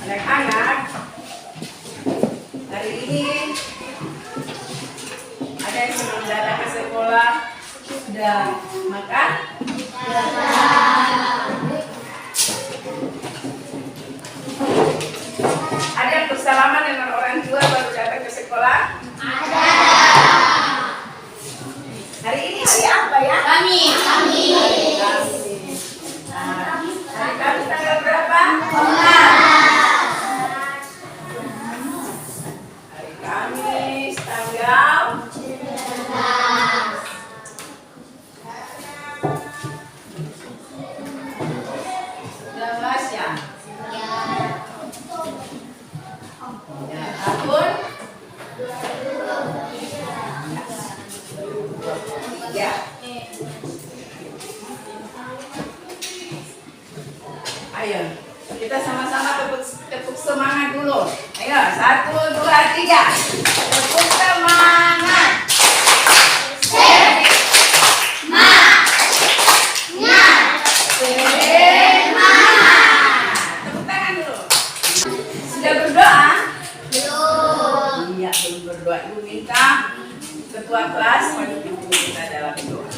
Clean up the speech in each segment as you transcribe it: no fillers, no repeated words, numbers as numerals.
Anak-anak, hari ini ada yang sebelum datang ke sekolah sudah makan? Ada yang bersalaman dengan orang tua baru datang ke sekolah? Ada. Hari ini hari apa ya? Kamis. Hari Kamis tanggal berapa? 19 ya? Ya, tahun 2023. Ayo, kita sama-sama tepuk semangat dulu. Ayo, 1, 2, 3. Tepuk semangat. Berdoa dulu, minta ketua kelas memimpin kita dalam doa.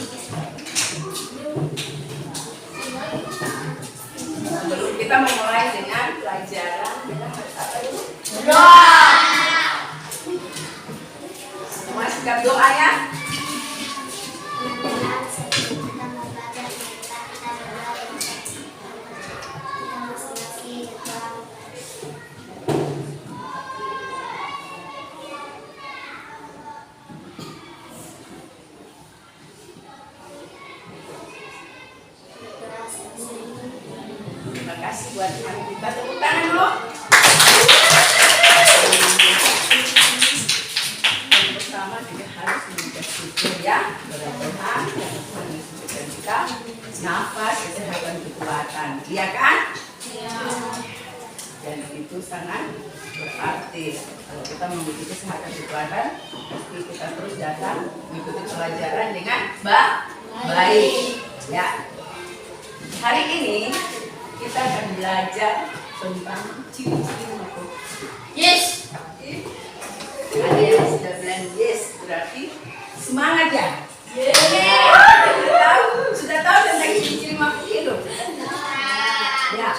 Sebelum kita memulai dengan pelajaran, kita harus apa dulu? Doa. Semua sikap doa ya. Terima kasih buat hari kita, tepuk tangan dulu. Yang pertama juga harus menjaga syukur ya, berdoa yang menunjukkan kita nafas, kesehatan, kekuatan, iya kan? Iya. Dan itu sangat berarti kalau kita memiliki kesehatan, kekuatan, pasti kita terus datang mengikuti pelajaran dengan baik. Ya. Hari ini kita akan belajar tentang ciri-ciri makhluk. Yes. Ada yang sudah bilang yes, berarti semangat ya. Sudah tahu tentang ciri-ciri makhluk hidup. Ya.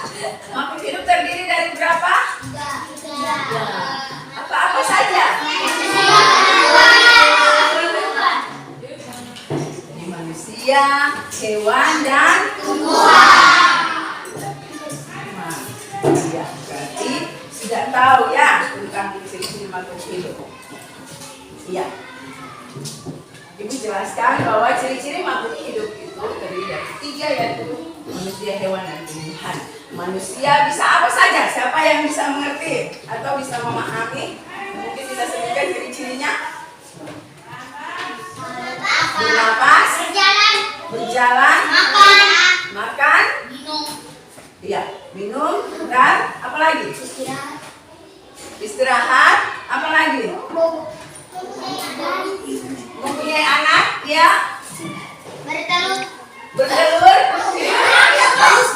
Makhluk hidup terdiri dari berapa? 3. Apa-apa saja? Jadi manusia, hewan, dan tumbuhan. Ya, berarti sudah tahu ya tentang ciri-ciri makhluk hidup. Iya. Ibu jelaskan bahwa ciri-ciri makhluk hidup itu terdiri dari 3, yaitu manusia, hewan, dan tumbuhan. Manusia bisa apa saja? Siapa yang bisa mengerti atau bisa memahami? Mungkin bisa sebutkan ciri-cirinya. Bernapas, berjalan, makan, iya, minum, dan apa lagi? Istirahat, apa lagi? Mempunyai anak, ya. Bertelur. Bagus.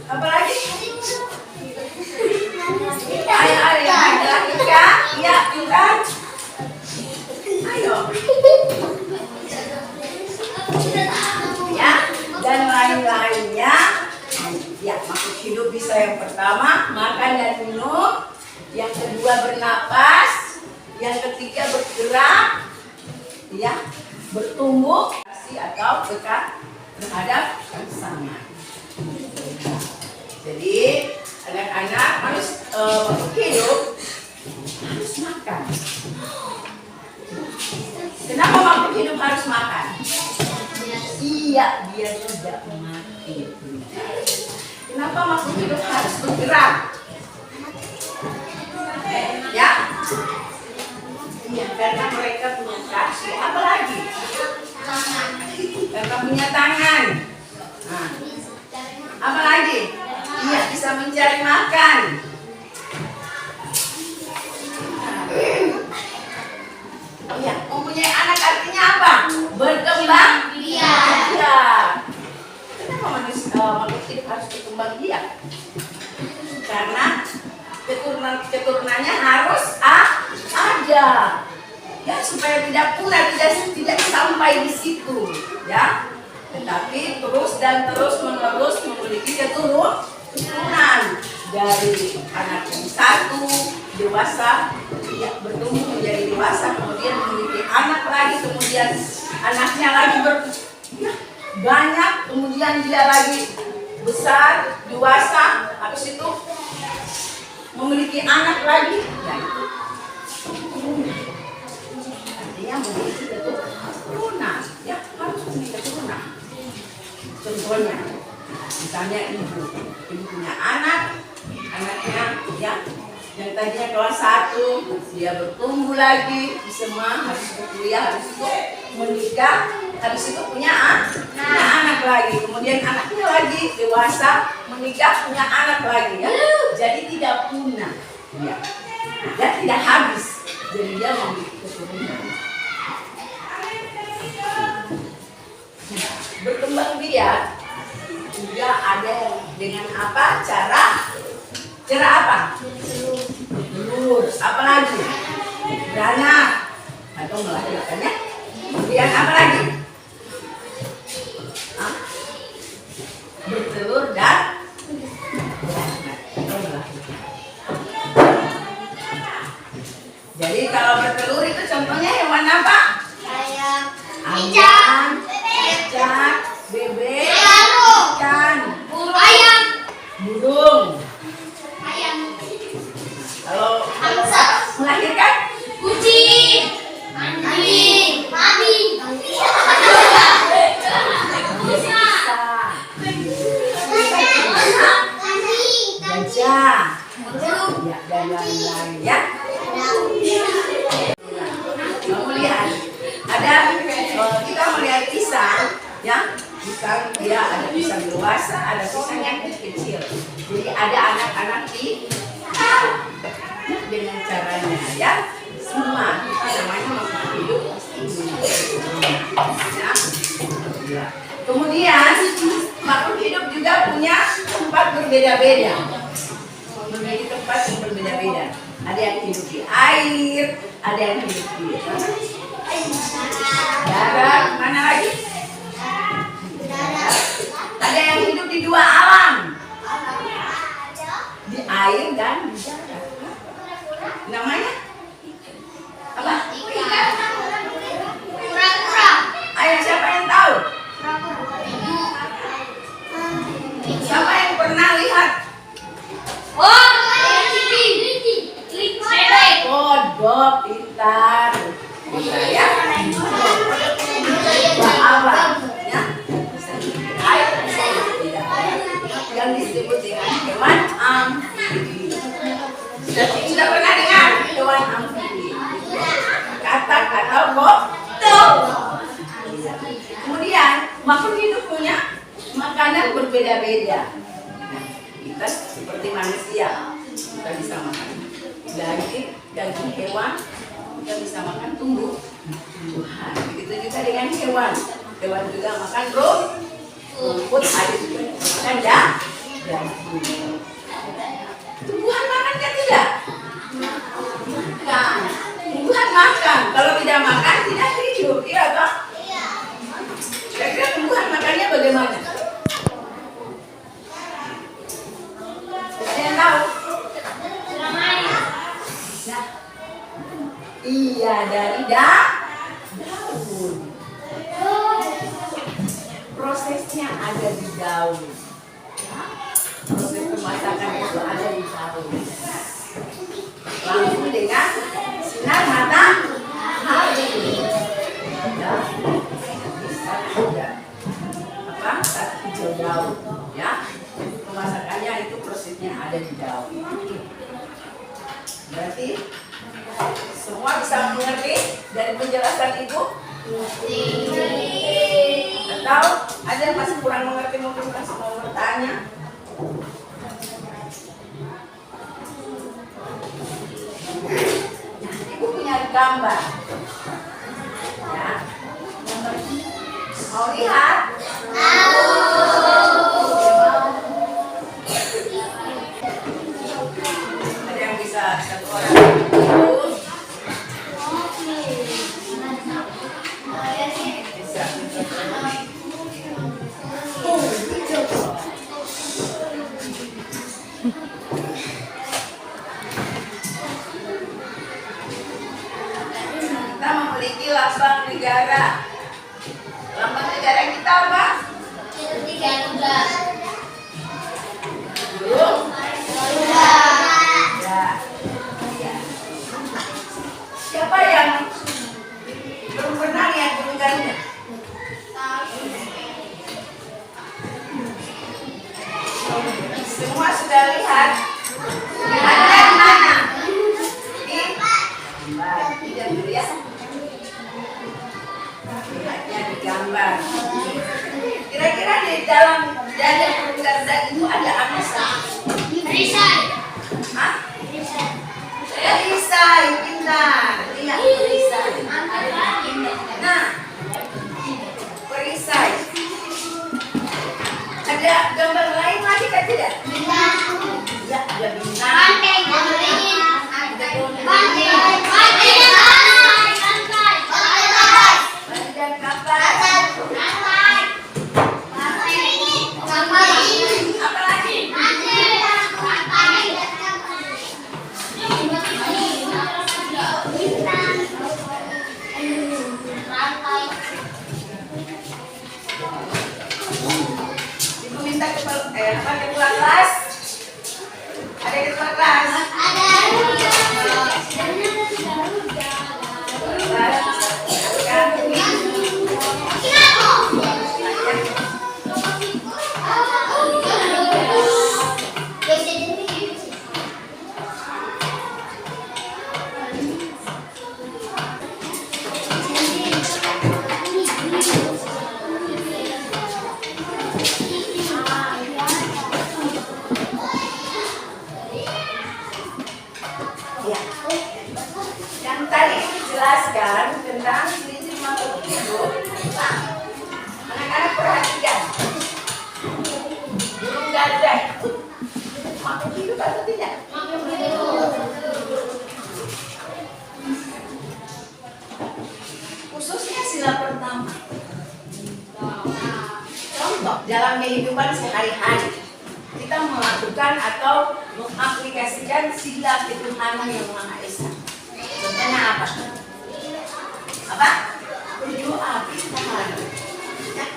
Apa lagi? Ayo, Ika, ya, pintar. Ayo. Ya, dan lain-lainnya. Ya, makhluk hidup bisa yang pertama makan dan minum, yang kedua bernapas, yang ketiga bergerak, ya, bertumbuh atau dekat terhadap pasangan. Jadi anak-anak makhluk hidup harus makan. Kenapa makhluk hidup harus makan? Iya, biar tidak mati. Kenapa makhluk hidup harus bergerak? Ya? Iya, karena mereka punya kaki. Apa lagi? Karena punya tangan. Nah, apa lagi? Iya, bisa mencari makan. Iya, mempunyai keturunannya harus ada, ya, supaya tidak punah, tidak sampai di situ, ya. Tetapi terus dan terus menerus memiliki keturunan dari anak yang satu dewasa, ya, bertumbuh menjadi dewasa, kemudian memiliki anak lagi, kemudian anaknya lagi banyak, kemudian dia lagi besar, dewasa, habis itu memiliki anak lagi, ya itu artinya memiliki keturunan, ya, harus memiliki keturunan. Contohnya, misalnya ibu punya anaknya, ya, yang tadinya kelas 1, dia bertumbuh lagi, SMA, harus kuliah, habis itu menikah, habis itu punya anak lagi, kemudian anaknya lagi dewasa, menikah, punya anak lagi, ya. Jadi tidak punah, ya, dan tidak habis, jadi dia memiliki keturunan. Berkembang biak juga ada dengan apa? Cara apa? Telur. Apa lagi? Beranak atau melahirkannya. Kemudian apa lagi? Bertelur dan melahirkan. Jadi kalau bertelur itu contohnya hewan apa? Ayam, cicak, bebek, ikan, burung. Kalau melahirkan, kucing, anjing, babi, gajah, ya, dan lain-lain, ya. Melihat ada kita melihat pisang, ya, pisang dia ada pisang dewasa, ada pisang yang kecil. Jadi ada anak-anak dengan caranya, ya, semua namanya makhluk hidup. Ya. Kemudian makhluk hidup juga punya tempat berbeda-beda, memiliki tempat yang berbeda-beda. Ada yang hidup di air, ada yang hidup di darat, mana lagi? Ada yang hidup di dua alam, di air dan di darat. Namanya apa? kura-kura. Ayo, siapa yang tahu? Siapa yang pernah lihat Oh, bebek. kodok? Pintar, ya. Apa? Ya. Air, yang disebut dengan hewan amfibi. Sudah pernah dengar hewan amfibi? Kata-kata kodok. Kemudian makhluk hidup punya makanan berbeda-beda. Kita seperti manusia, kita bisa makan daging hewan, kita bisa makan tumbuhan. Begitu juga dengan hewan. Hewan juga makan rumput, ada juga makan daging. Tumbuhan makan kan tidak? Makan. Tumbuhan makan. Kalau tidak makan tidak hidup, iya toh? Kira-kira tumbuhan makannya bagaimana? Ada yang tahu? Nah, iya, dari daun. Prosesnya ada di daun. Ya, proses pemasakan itu ada di daun. Langsung dengan sinar matahari. Ya, bisa juga apa? Saat hijau daun. Ya, pemasakannya itu prosesnya ada di daun. Berarti semua bisa mengerti dari penjelasan ibu? Atau ada yang masih kurang mengerti, mungkin masih mau bertanya? Ibu punya gambar, ya. Mau lihat? Ada yang bisa satu orang ibu. Bisa. Kita memiliki lambang negara. Lambang negara kita apa? Burung. Ya. Ya. Siapa yang belum pernah lihat burung Garuda? Semua sudah lihat? Lihat dari mana? Di gambar. Tidak dulu ya. Lihatnya di gambar. Kira-kira di dalam dada burung Garuda itu ada apa sih? Hah? Perisai, pintar. Lihat perisai. Nah, perisai. Ada gambar lain lagi kan tidak? Ya, ada bintang. Baju dan kapas. Apa lagi? Ibu minta ketua kelas. Ada ketua kelas. Ya. Yang tadi dijelaskan tentang ciri-ciri makhluk hidup. Anak-anak perhatikan. Burung Garuda itu makhluk hidup atau tidak? Khususnya sila pertama. Contoh dalam kehidupan sehari-hari kita melakukan atau mengaplikasikan sila ketuhanan yang Maha Esa. Contohnya apa? Apa? Berdoa bintang. Ya.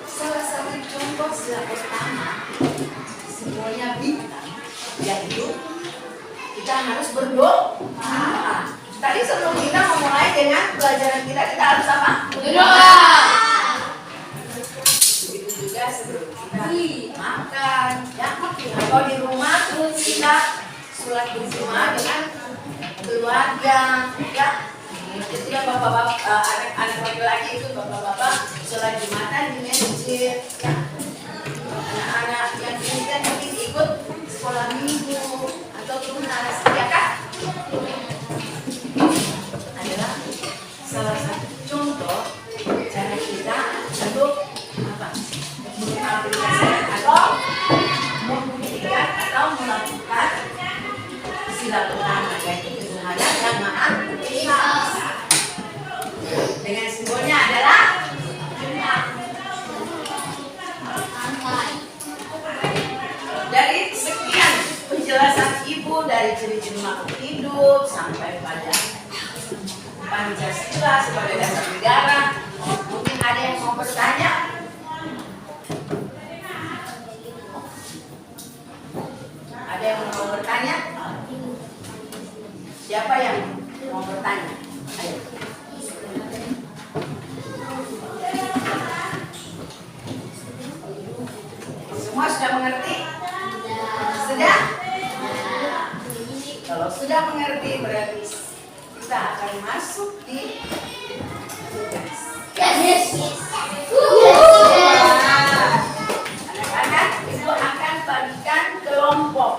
Salah satu contoh sila pertama semuanya bintang, yaitu kita harus berdoa. Tadi sebelum kita memulai dengan pelajaran kita harus apa? Berdoa. Begitu juga sebelum kita makan, ya, atau di rumah kita sholat berjamaah dengan keluarga, ya. Jadi ya bapak-bapak, anak-anak laki-laki itu bapak-bapak sholat jumatan di masjid, ya. Anak-anak yang Kristen mungkin ikut sekolah minggu atau tunas, ya kan? Adalah salah satu contoh cara kita untuk apa? Mengaplikasikan atau membuktikan atau melakukan sila pertama, yaitu ketuhanan yang Maha Esa. Dengan simbolnya adalah dari sekian penjelasan ibu dari ciri-ciri makhluk hidup sampai pada Pancasila sebagai dasar negara, mungkin ada yang mau bertanya? Ada yang mau bertanya? Siapa yang mau bertanya? Ayo. Semua sudah mengerti? Sudah? Kalau sudah mengerti berarti kita akan masuk di tugas. Yes. Anak-anak, ibu akan bagikan kelompok.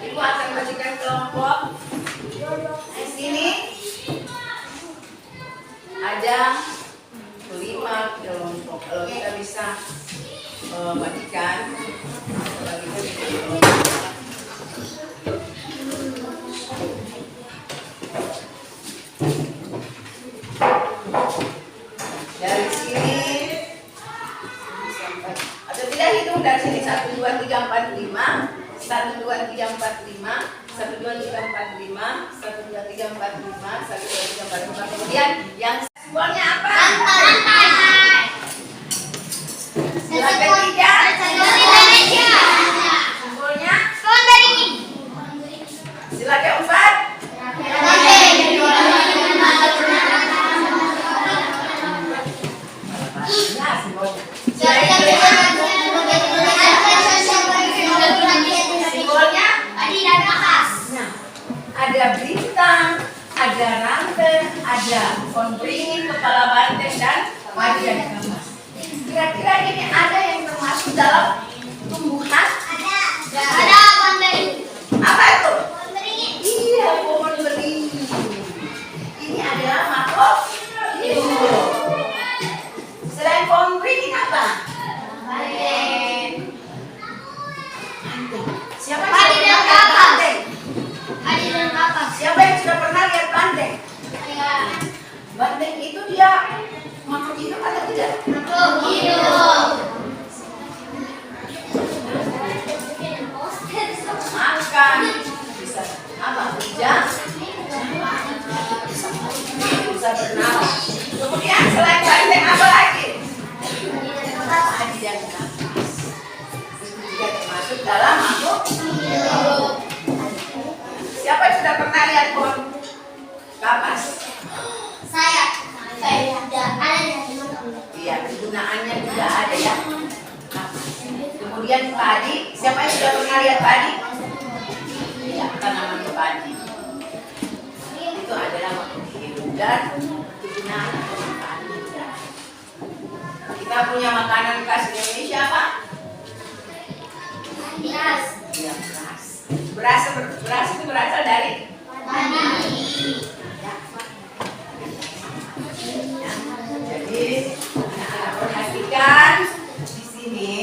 Ibu akan bagikan kelompok. Di sini ada 5 kelompok. Kalau kita bisa bagikan. Dari sini atau tidak hitung dari sini 1 2 3 4 5 1 2 3 4 5 1 2 3 4 5 1 2 3 4 5 1 2 3 4 5 kemudian yang simbolnya apa? Sila ketiga simbolnya sila keempat simbolnya ada bintang, ada rantai, ada pohon beringin, kepala banteng dan madu yang dikemas. Kira-kira ini ada yang termasuk dalam tumbuhan? Ada pohon beringin. Apa itu? Pohon beringin. Iya, pohon beringin. Ini adalah makhluk hidup. Selain pohon beringin apa? Banteng. Siapa Padi yang dan sudah pernah lihat kapas. banteng? Adi dan kapas. Siapa yang sudah pernah lihat banteng? Iya. Banteng itu dia makhluk hidup atau tidak? Makhluk hidup. Makan, bisa apa? Hujan, bisa bernapas. Kemudian selain banteng apa lagi? Padi dan kapas. Itu juga termasuk dalam makhluk hidup. Siapa yang sudah pernah lihat pohon kapas? Saya. Ada di mana? Iya, kegunaannya juga ada ya. Kemudian padi, siapa yang sudah pernah lihat padi? Iya, tanaman padi. Itu adalah makhluk hidup dan kegunaan padi. Kita punya makanan khas Indonesia apa? Beras. Ya, beras. Beras itu berasal dari Padi. Jadi anak-anak perhatikan di sini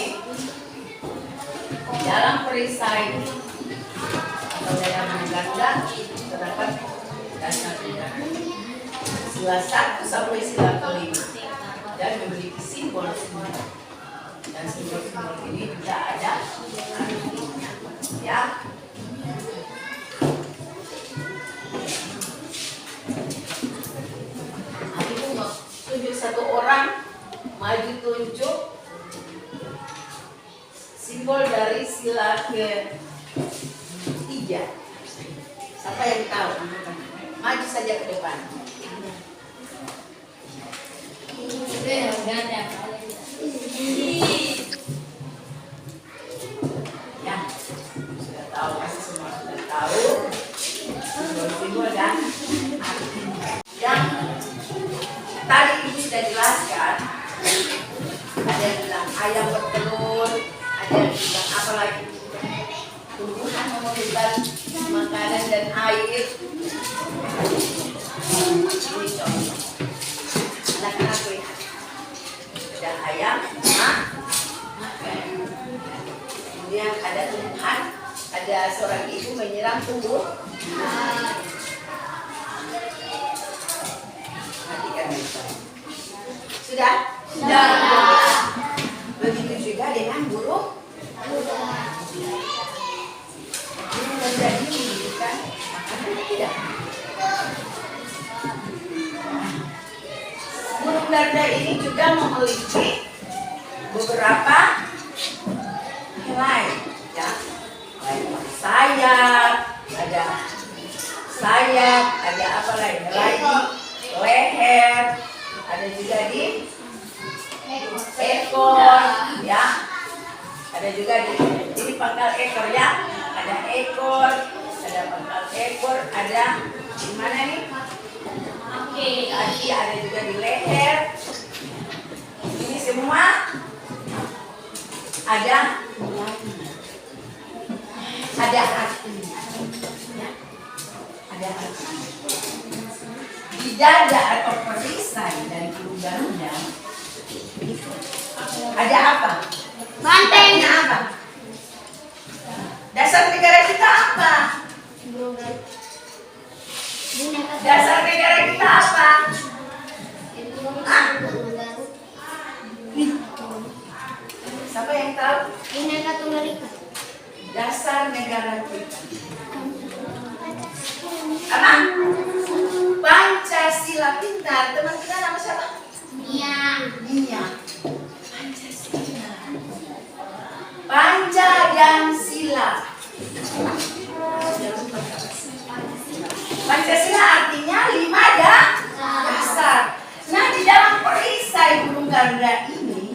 dalam perisai atau dalam undang-undang terdapat dasar pidana sila 1 sampai sila kelima dan memiliki simbol-simbol dan simbol-simbol ini juga ada artinya ya. Tunjuk satu orang, maju tunjuk simbol dari sila ke-3. Siapa yang tahu? Maju saja ke depan. Ya, sudah tahu, pasti semua sudah tahu simbol-simbol dan artinya. Yang tadi ini sudah jelaskan, ada yang bilang ayam bertelur, ada yang bilang apa lagi, tumbuhan memerlukan makanan dan air. Ini contoh. Anak-anak lihat, ada ayam, makan. Kemudian ada tumbuhan, ada seorang ibu menyiram tumbuh. Sudah? Sudah. Begitu juga dengan burung. Burung menjadi membutuhkan makanan tidak? Burung darda ini juga memiliki beberapa helai, ya. Sayap, ada apa lagi? Helai di leher. Ada juga di ekor, ya. Ada juga di pangkal ekor ya. Ada ekor, ada pangkal ekor, ada di mana nih? Kaki, ada juga di leher. Ini semua ada artinya. Ya. Ada artinya. Di dada atau perisai dari burung garuda ada apa? Bantengnya apa? Dasar negara kita apa? Dasar negara kita apa? Hah? Siapa yang tahu? Bineka Tunggal Ika. Dasar negara kita apa? Pancasila. Pintar. Teman kita nama siapa? Nia. Pancasila. Panca dan sila. Pancasila artinya 5 dasar. Nah, di dalam perisai burung garuda ini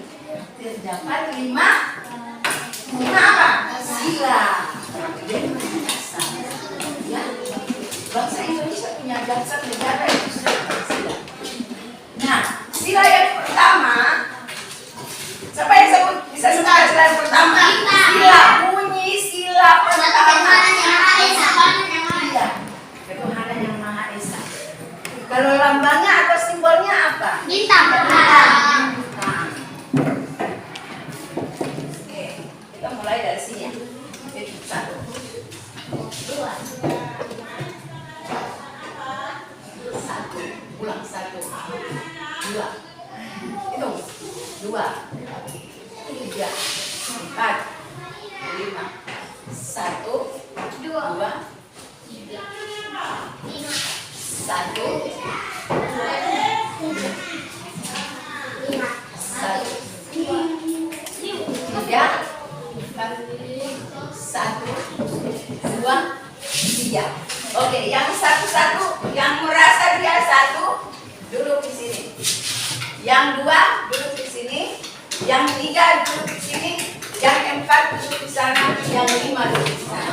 terdapat 5 apa? Sila. Jadi 5 dasar. Ya. Bangsa Indonesia punya dasar negara itu sila. Nah, sila yang pertama, siapa yang bisa sebut sila yang pertama? Sila bunyi sila pertama. Iya, Ketuhanan yang Maha Esa. Kalau lambangnya atau simbolnya apa? Bintang. Oke, kita mulai dari sini ya. Itu 1, 2, 1, ulang 1, 2, hitung 2, 3, 4, 5, 1, 2, 3, 1, 2, 3. Oke, yang satu-satu, yang merasa dia 1 duduk di sini. Yang 2 duduk di sini. Yang 3 duduk di sini. Yang 4 duduk di sana. Yang 5 duduk di sana.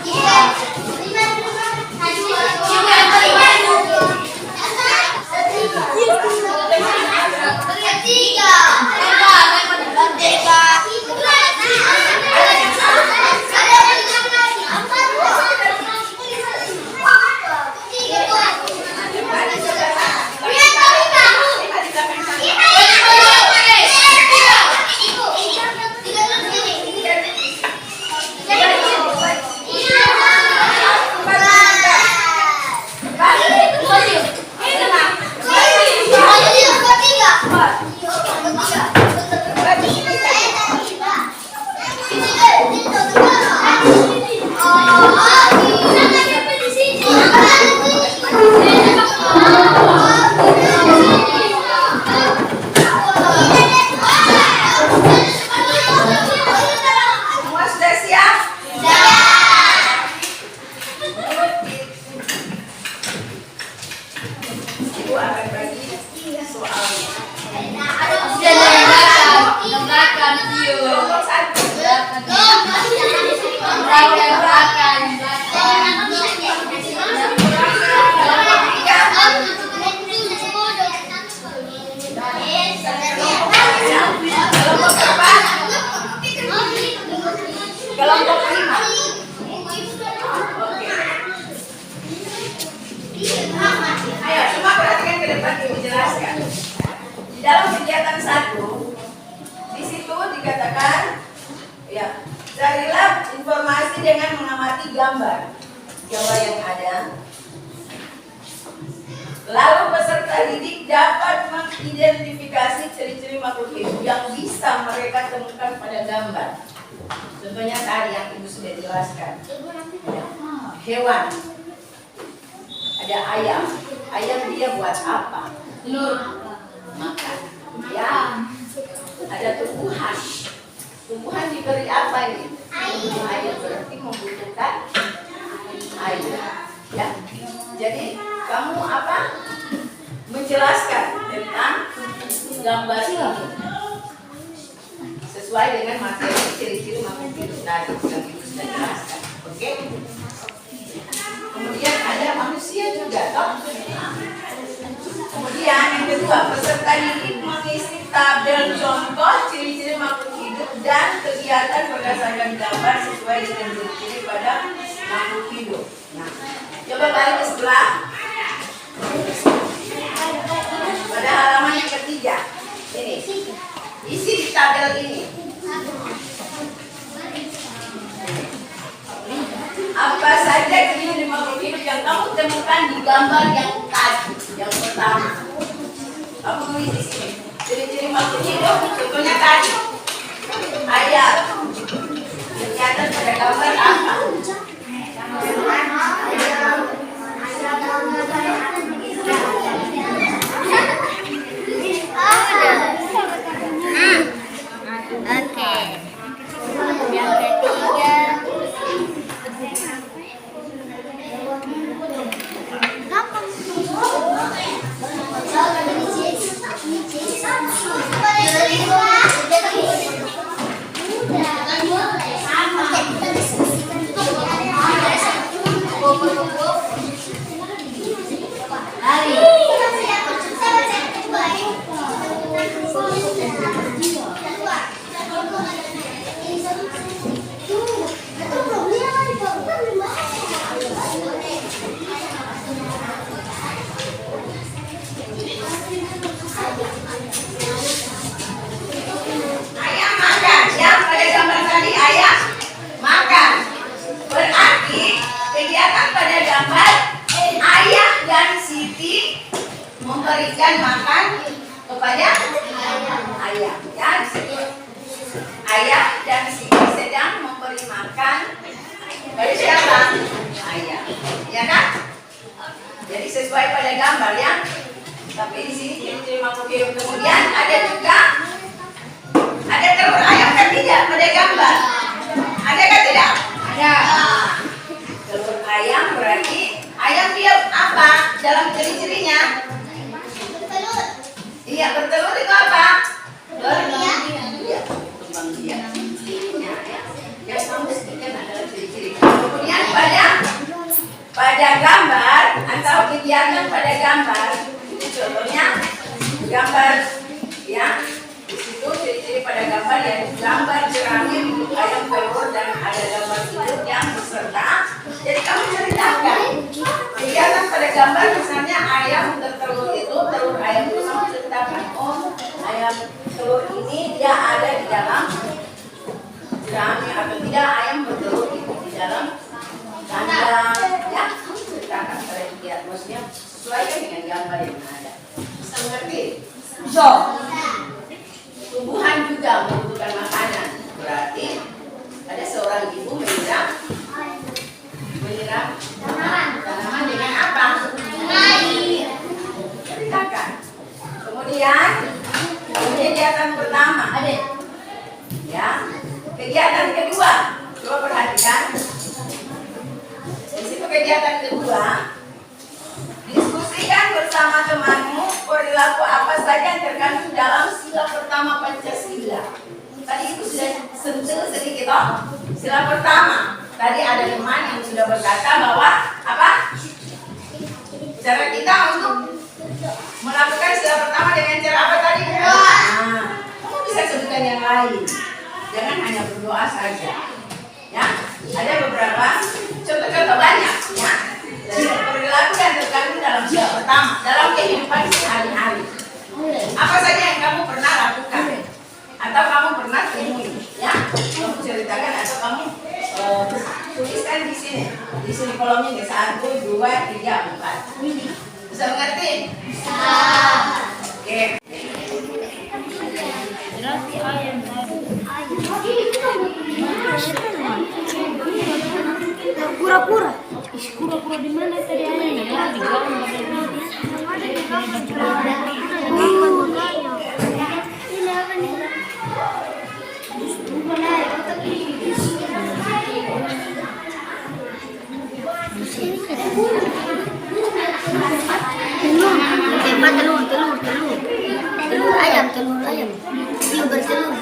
Semua sudah siap? Ibu akan bagi soalnya. Kelompok 1. Kelompok berapa? Kelompok 5. Oke. Ayo, semua perhatikan ke depan Ibu jelaskan. Di dalam kegiatan 1, di situ dikatakan, ya, carilah informasi dengan mengamati gambar yang ada. Lalu peserta didik dapat mengidentifikasi ciri-ciri makhluk hidup yang bisa mereka temukan pada gambar. Contohnya tadi yang Ibu sudah jelaskan. Ada hewan, ada ayam. Ayam dia buat apa? Makan. Ya. Ada tumbuhan. Tumbuhan diberi apa ini? Air. Berarti membutuhkan air. Ya. Jadi kamu apa? Menjelaskan tentang gambar ini sesuai dengan materi ciri-ciri makhluk hidup tadi yang Ibu sudah jelaskan. Oke? Kemudian ada manusia juga, toh? Kemudian yang kedua, peserta didik mengisi tabel contoh ciri-ciri makhluk hidup dan kegiatan berdasarkan gambar sesuai dengan ciri-ciri pada makhluk hidup. Nah, coba balik ke sebelah. Pada halaman yang ketiga, ini isi di tabel ini. di gambar yang tadi, yang pertama. Kamu tulis di sini. Ciri-ciri makhluk hidup, contohnya tadi. Ayam. Kegiatan pada gambar apa? Oke. Yang ketiga. Ayam makan, ya pada gambar tadi ayam makan. Berarti kegiatan pada gambar ayah dan Siti memberikan makan kepada ayam. Ya, di situ ayah dan Siti sedang memberi makan kepada siapa? Ayam. Ya kan? Jadi sesuai pada gambar ya. Tapi di sini ciri-ciri makhluk hidup. Kemudian ada juga ada telur ayam kan tidak pada gambar? Ada kan tidak? Ada. Telur ayam berarti ayam dia apa dalam ciri-cirinya? Bertelur. Iya, bertelur itu apa? Iya, berkembang biak. Yang kamu sebutkan adalah ciri-ciri. Kemudian pada gambar atau kegiatan pada gambar, itu contohnya gambar ya. Di situ ciri-ciri pada gambar yaitu gambar jerami bentuk ayam telur dan ada gambar hidup yang beserta. Jadi kamu ceritakan kegiatan pada gambar misalnya ayam bertelur itu telur ayam itu kamu ceritakan ayam telur ini dia ada di dalam jerami atau tidak ayam bertelur itu di dalam kandang ya ceritakan pada kegiatan maksudnya sesuai dengan gambar yang ada. Bisa mengerti? So. Tumbuhan juga membutuhkan makanan. Berarti ada seorang ibu menyiram tanaman dengan apa? Air. Ceritakan. Kemudian kegiatan pertama, adik. Ya. Kegiatan kedua, coba perhatikan. Di situ kegiatan kedua, diskusikan bersama temanmu perilaku apa saja yang terkandung dalam sila pertama Pancasila. Tadi itu sudah sentuh sedikit toh. Sila pertama, tadi ada teman yang sudah berkata bahwa apa? Cara kita untuk melakukan sila pertama dengan cara apa tadi? Nah, kamu bisa sebutkan yang lain. Jangan hanya berdoa saja. Ya, ada beberapa contoh-contoh banyak ya. Dari perilaku yang terkandung dalam sila pertama dalam kehidupan sehari-hari. Apa saja yang kamu pernah lakukan atau kamu pernah temui, ya? Kamu ceritakan atau kamu tuliskan di sini. Di sini kolomnya ada 1, 2, 3, 4. Bisa mengerti? Bisa. Oke. Pura-pura. Pura-pura di mana tadi ayamnya? Di gambar. Telur ayam. Dia bertelur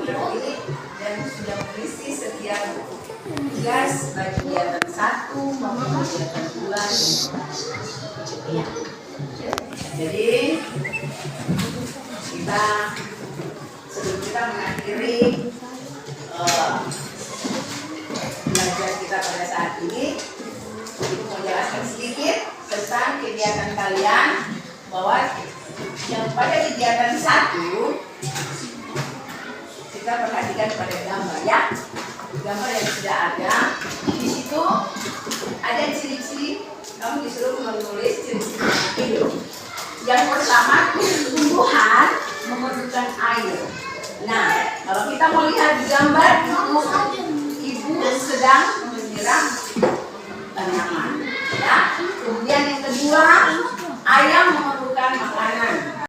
ini dan sudah berisi setiap tugas baik kegiatan 1 maupun kegiatan 2 ya. Jadi kita sebelum kita mengakhiri belajar kita pada saat ini, ibu mau jelaskan sedikit tentang kegiatan kalian, bahwa yang pada kegiatan 1 kita perhatikan pada gambar ya, gambar yang sudah ada di situ. Ada ciri-ciri, kamu disuruh menulis ciri-ciri hidup. Yang pertama, tumbuhan memerlukan air. Nah, kalau kita melihat di gambar itu, ibu sedang menyiram tanaman ya. Kemudian yang kedua, ayam memerlukan makanan.